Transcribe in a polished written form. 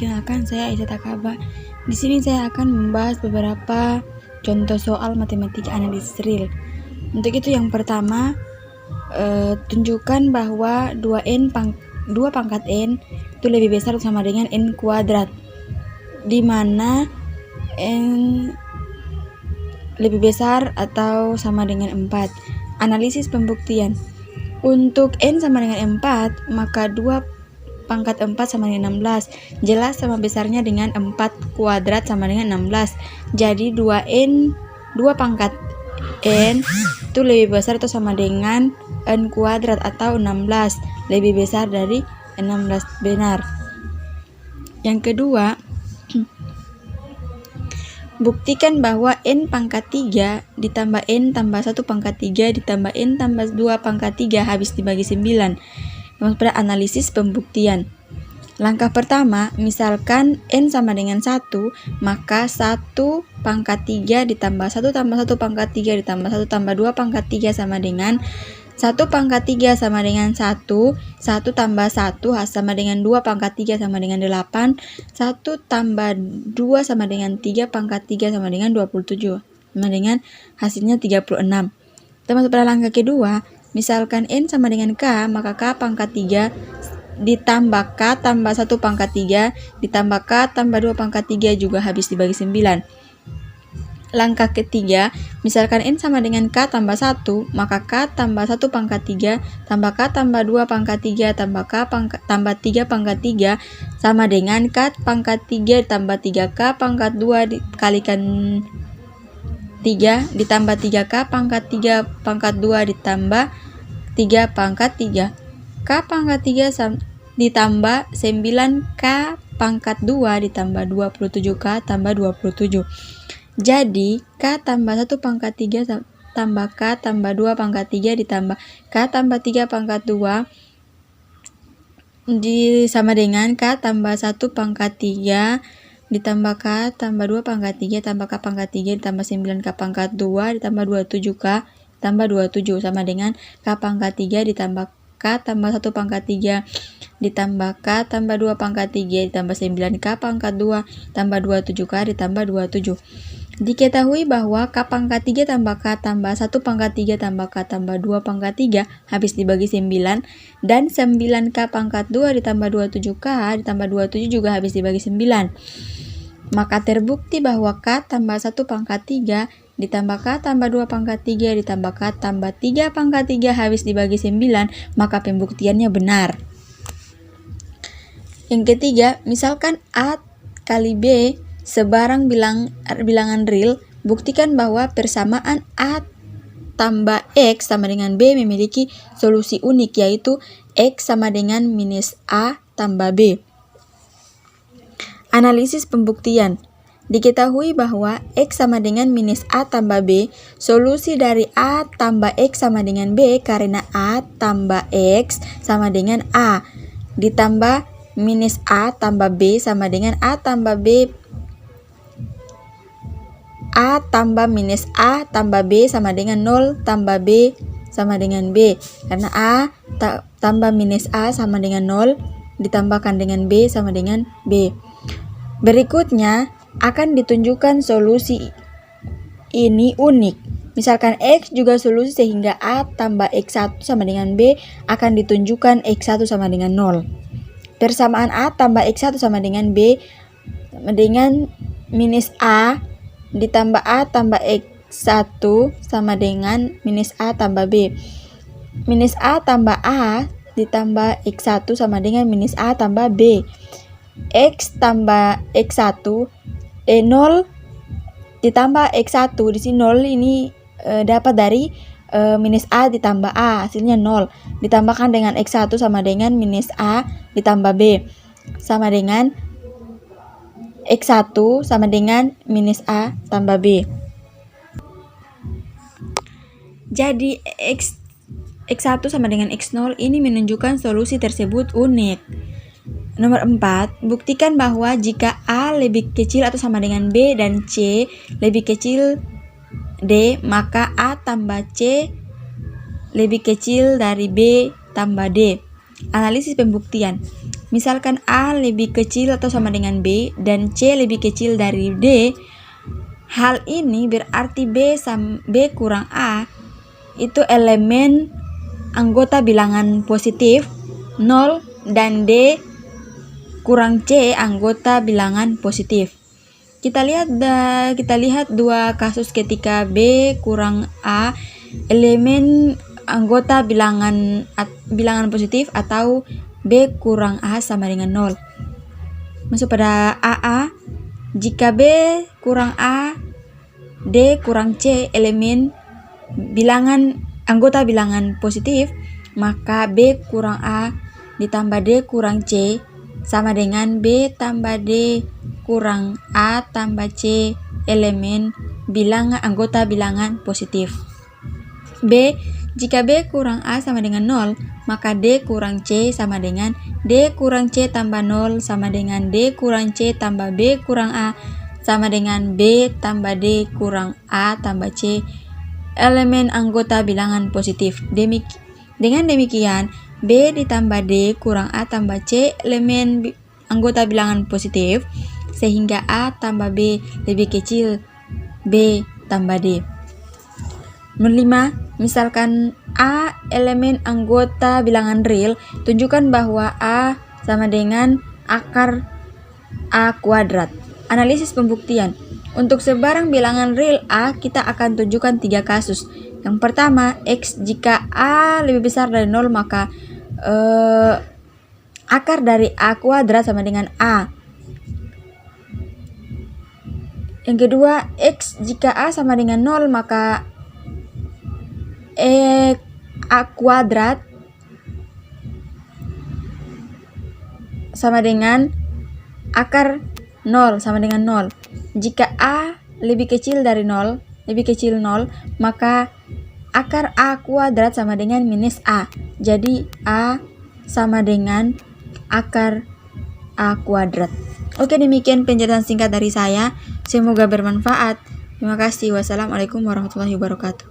Perkenalkan, saya Aisyah Takaba. Di sini saya akan membahas beberapa contoh soal matematika analisis real. Untuk itu yang pertama, tunjukkan bahwa 2 pangkat n itu lebih besar sama dengan n kuadrat, di mana n lebih besar atau sama dengan 4. Analisis pembuktian. Untuk n sama dengan 4, maka 2 pangkat 4 sama dengan 16. Jelas sama besarnya dengan 4 kuadrat sama dengan 16. Jadi 2 pangkat n itu lebih besar atau sama dengan n kuadrat atau 16. Lebih besar dari 16, benar. Yang kedua, buktikan bahwa n pangkat 3 ditambah n tambah 1 pangkat 3 ditambah n tambah 2 pangkat 3 habis dibagi 9. Pada analisis pembuktian. Langkah pertama, misalkan n sama dengan 1, maka 1 pangkat 3 ditambah 1 tambah 1 pangkat 3 ditambah 1 tambah 2 pangkat 3 sama dengan 1 pangkat 3 sama dengan 1, 1 tambah 1 sama dengan 2 pangkat 3 sama dengan 8, 1 tambah 2 sama dengan 3 pangkat 3 sama dengan 27, sama dengan hasilnya 36. Kita masuk pada langkah kedua. Misalkan n sama dengan k, maka k pangkat 3 ditambah k tambah 1 pangkat 3 ditambah k tambah 2 pangkat 3 juga habis dibagi 9. Langkah ketiga, misalkan n sama dengan k tambah 1, maka k tambah 1 pangkat 3 tambah k tambah 2 pangkat 3 tambah k tambah 3 pangkat 3 sama dengan k pangkat 3 tambah 3k pangkat 2 dikalikan 3 ditambah 3k pangkat 3 pangkat 2 ditambah 3 pangkat 3. K pangkat 3 ditambah 9k pangkat 2 ditambah 27k tambah 27. Jadi k tambah 1 pangkat 3 tambah k tambah 2 pangkat 3 ditambah k tambah 3 pangkat 2 sama dengan k tambah 1 pangkat 3 ditambah k tambah 2 pangkat 3 tambah k pangkat 3 ditambah 9k pangkat 2 ditambah 27k tambah 27 sama dengan k pangkat 3 ditambah k tambah 1 pangkat 3 ditambah k tambah 2 pangkat 3 ditambah 9k pangkat 2 tambah 27k ditambah 27. Diketahui bahwa k pangkat 3 tambah k tambah 1 pangkat 3 tambah k tambah 2 pangkat 3 habis dibagi 9, dan 9k pangkat 2 ditambah 27k ditambah 27 juga habis dibagi 9. Maka terbukti bahwa k tambah 1 pangkat 3 ditambah k tambah 2 pangkat 3 ditambah k tambah 3 pangkat 3 habis dibagi 9, maka pembuktiannya benar. Yang ketiga, misalkan A kali B sebarang bilangan real, buktikan bahwa persamaan A tambah X sama dengan B memiliki solusi unik, yaitu X sama dengan minus A tambah B. Analisis pembuktian. Diketahui bahwa X sama dengan minus A tambah B, solusi dari A tambah X sama dengan B karena A tambah X sama dengan A, ditambah minus A tambah B sama dengan A tambah B, A tambah minus A tambah B sama dengan 0 tambah B sama dengan B, karena A tambah minus A sama dengan 0 ditambahkan dengan B sama dengan B. Berikutnya akan ditunjukkan solusi ini unik. Misalkan X juga solusi sehingga A tambah X1 sama dengan B akan ditunjukkan X1 sama dengan 0. Persamaan A tambah X1 sama dengan B sama dengan minus A ditambah A tambah X1 sama dengan minus A tambah B. Minus A tambah A ditambah X1 sama dengan minus A tambah B. X tambah X1 0 ditambah X1, di sini 0 ini dapat dari minus A ditambah A, hasilnya 0, ditambahkan dengan X1 sama dengan minus A ditambah B sama dengan X1 sama dengan minus A tambah B. Jadi X1 sama dengan X0 ini menunjukkan solusi tersebut unik. Nomor 4, buktikan bahwa jika A lebih kecil atau sama dengan B dan C lebih kecil D, maka A tambah C lebih kecil dari B tambah D. Analisis pembuktian. misalkan A lebih kecil atau sama dengan B dan C lebih kecil dari D, hal ini berarti B kurang A itu elemen anggota bilangan positif 0 dan D kurang C anggota bilangan positif. Kita lihat dua kasus ketika B kurang A elemen anggota bilangan positif atau B kurang A sama dengan 0. Masuk pada AA. Jika B kurang A, D kurang C elemen anggota bilangan positif, maka B kurang A ditambah D kurang C sama dengan B tambah D kurang A tambah C elemen anggota bilangan positif. B. Jika B kurang A sama dengan 0, maka D kurang C sama dengan D kurang C tambah 0 sama dengan D kurang C tambah B kurang A sama dengan B tambah D kurang A tambah C elemen anggota bilangan positif. Dengan demikian, B ditambah D kurang A tambah C elemen anggota bilangan positif, sehingga A tambah B lebih kecil B tambah D. Nomor 5, misalkan A elemen anggota bilangan real, tunjukkan bahwa A sama dengan akar A kuadrat. Analisis pembuktian. Untuk sebarang bilangan real A, kita akan tunjukkan 3 kasus. Yang pertama, X jika A lebih besar dari 0, maka akar dari A kuadrat sama dengan A. Yang kedua, X jika A sama dengan 0, maka A kuadrat sama dengan akar 0 sama dengan 0. Jika A lebih kecil dari 0, maka akar A kuadrat sama dengan minus A. Jadi A sama dengan akar A kuadrat. Oke, demikian penjelasan singkat dari saya. Semoga bermanfaat. Terima kasih. Wassalamualaikum warahmatullahi wabarakatuh.